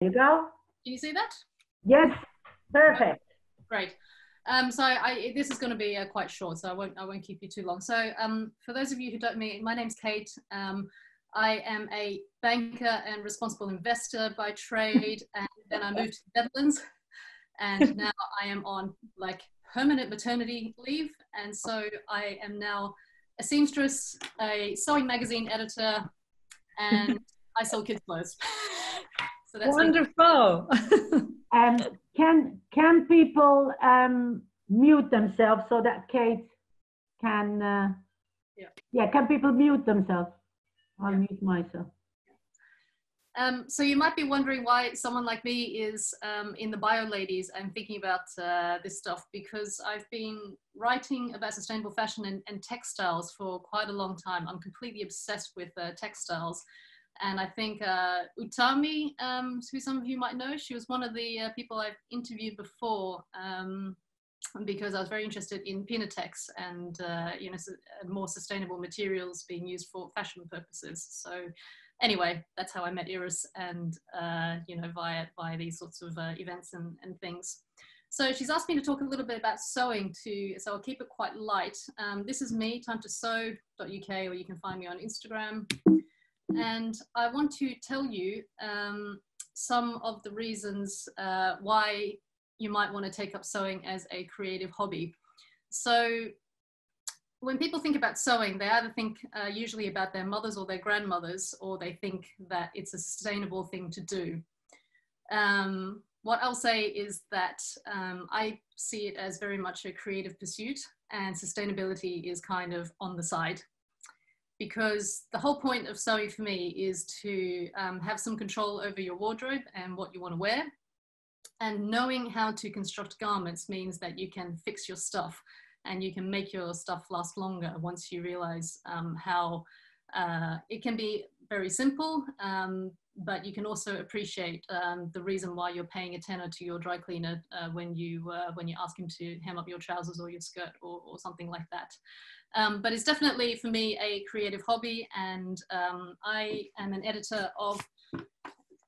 you go. Can you see that? Yes, perfect. Great. So this is going to be quite short, so I won't keep you too long. So for those of you who don't know me, my name's Kate. I am a banker and responsible investor by trade, and then I moved to the Netherlands, and now I am on like permanent maternity leave, and so I am now a seamstress, a sewing magazine editor, and I sell kids' clothes. So that's wonderful. Can people mute themselves so that Kate can? Yeah. Can people mute themselves? I'll mute myself. So you might be wondering why someone like me is in the Bio Ladies and thinking about this stuff, because I've been writing about sustainable fashion and textiles for quite a long time. I'm completely obsessed with textiles. And I think Utami, who some of you might know, she was one of the people I've interviewed before because I was very interested in Pinatex and you know, more sustainable materials being used for fashion purposes. So anyway, that's how I met Iris, and you know, via these sorts of events and things. So she's asked me to talk a little bit about sewing too, so I'll keep it quite light. This is me, timetosew.uk, or you can find me on Instagram. And I want to tell you some of the reasons why you might want to take up sewing as a creative hobby. So when people think about sewing, they either think usually about their mothers or their grandmothers, or they think that it's a sustainable thing to do. What I'll say is that I see it as very much a creative pursuit, and sustainability is kind of on the side. Because the whole point of sewing for me is to have some control over your wardrobe and what you want to wear. And knowing how to construct garments means that you can fix your stuff and you can make your stuff last longer once you realize how it can be very simple, but you can also appreciate the reason why you're paying a tenner to your dry cleaner when you ask him to hem up your trousers or your skirt or something like that. But it's definitely, for me, a creative hobby, and I am an editor of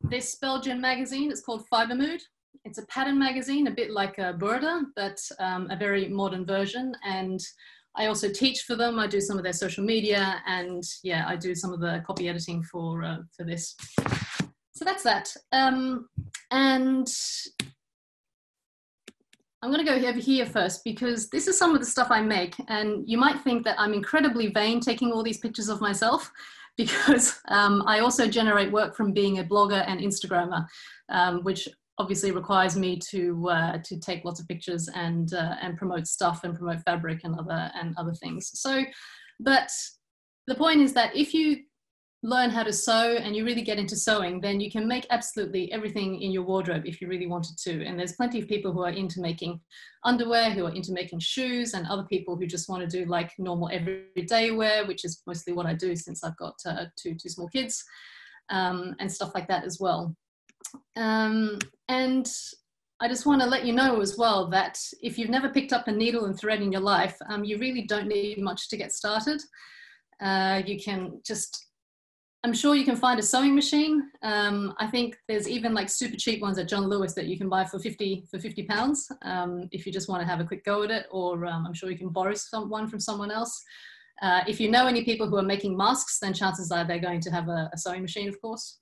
this Belgian magazine. It's called Fiber Mood. It's a pattern magazine, a bit like a Burda, but a very modern version. And I also teach for them. I do some of their social media, and yeah, I do some of the copy editing for this. So that's that. And I'm going to go over here first, because this is some of the stuff I make, and you might think that I'm incredibly vain taking all these pictures of myself, because I also generate work from being a blogger and Instagrammer, which obviously requires me to take lots of pictures and promote stuff and promote fabric and other things. So, but the point is that if you learn how to sew and you really get into sewing, then you can make absolutely everything in your wardrobe if you really wanted to. And there's plenty of people who are into making underwear, who are into making shoes, and other people who just want to do like normal everyday wear, which is mostly what I do since I've got two small kids, and stuff like that as well. And I just want to let you know as well that if you've never picked up a needle and thread in your life, you really don't need much to get started. You can just, I'm sure you can find a sewing machine. I think there's even like super cheap ones at John Lewis that you can buy for 50 pounds if you just want to have a quick go at it, or I'm sure you can borrow one from someone else. If you know any people who are making masks, then chances are they're going to have a sewing machine, of course.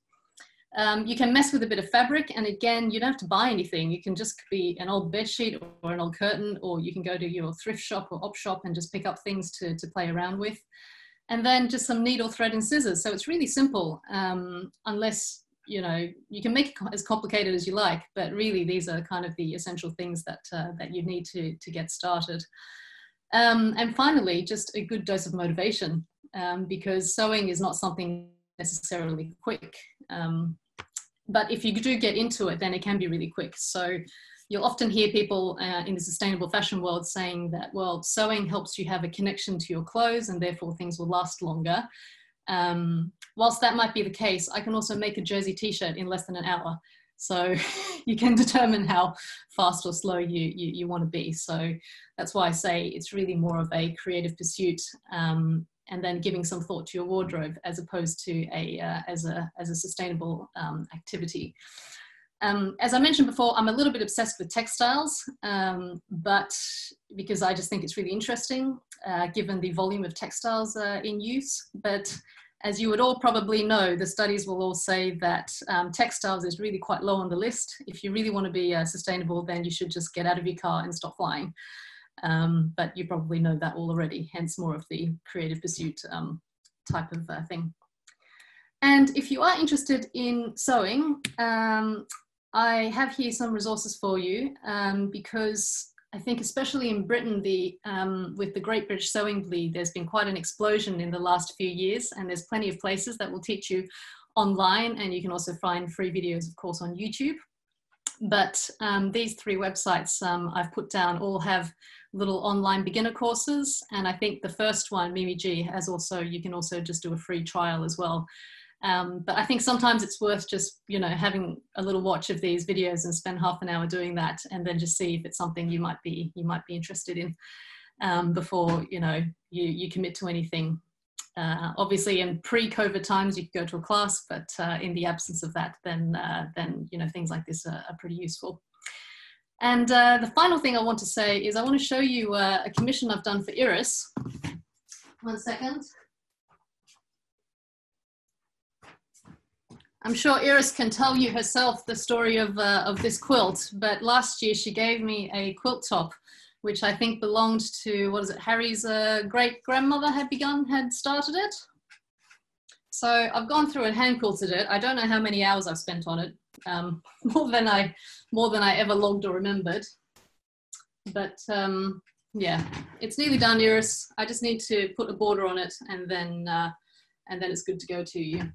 You can mess with a bit of fabric, and again, you don't have to buy anything. You can just be an old bed sheet or an old curtain, or you can go to your thrift shop or op shop and just pick up things to play around with. And then just some needle, thread, and scissors. So it's really simple, unless, you know, you can make it as complicated as you like, but really these are kind of the essential things that you need to get started. And finally, just a good dose of motivation, because sewing is not something necessarily quick. But if you do get into it, then it can be really quick. So you'll often hear people in the sustainable fashion world saying that, well, sewing helps you have a connection to your clothes and therefore things will last longer. Whilst that might be the case, I can also make a jersey t-shirt in less than an hour. So you can determine how fast or slow you want to be. So that's why I say it's really more of a creative pursuit, and then giving some thought to your wardrobe as opposed to as a sustainable activity. As I mentioned before, I'm a little bit obsessed with textiles, but because I just think it's really interesting, given the volume of textiles in use. But as you would all probably know, the studies will all say that textiles is really quite low on the list. If you really want to be sustainable, then you should just get out of your car and stop flying. But you probably know that all already, hence more of the creative pursuit type of thing. And if you are interested in sewing, I have here some resources for you, because I think especially in Britain, with the Great British Sewing Bee, there's been quite an explosion in the last few years, and there's plenty of places that will teach you online, and you can also find free videos, of course, on YouTube. But these 3 websites I've put down all have little online beginner courses, and I think the first one, Mimi-G, has also, you can also just do a free trial as well. But I think sometimes it's worth just, you know, having a little watch of these videos and spend half an hour doing that, and then just see if it's something you might be interested in before, you know, you commit to anything. Obviously, in pre-COVID times, you could go to a class, but in the absence of that, then you know, things like this are pretty useful. And the final thing I want to say is I want to show you a commission I've done for Iris. 1 second. I'm sure Iris can tell you herself the story of this quilt, but last year she gave me a quilt top, which I think belonged to, what is it, Harry's great-grandmother had started it. So I've gone through and hand quilted it. I don't know how many hours I've spent on it, more than I ever logged or remembered. But yeah, it's nearly done, Iris. I just need to put a border on it, and then it's good to go to you.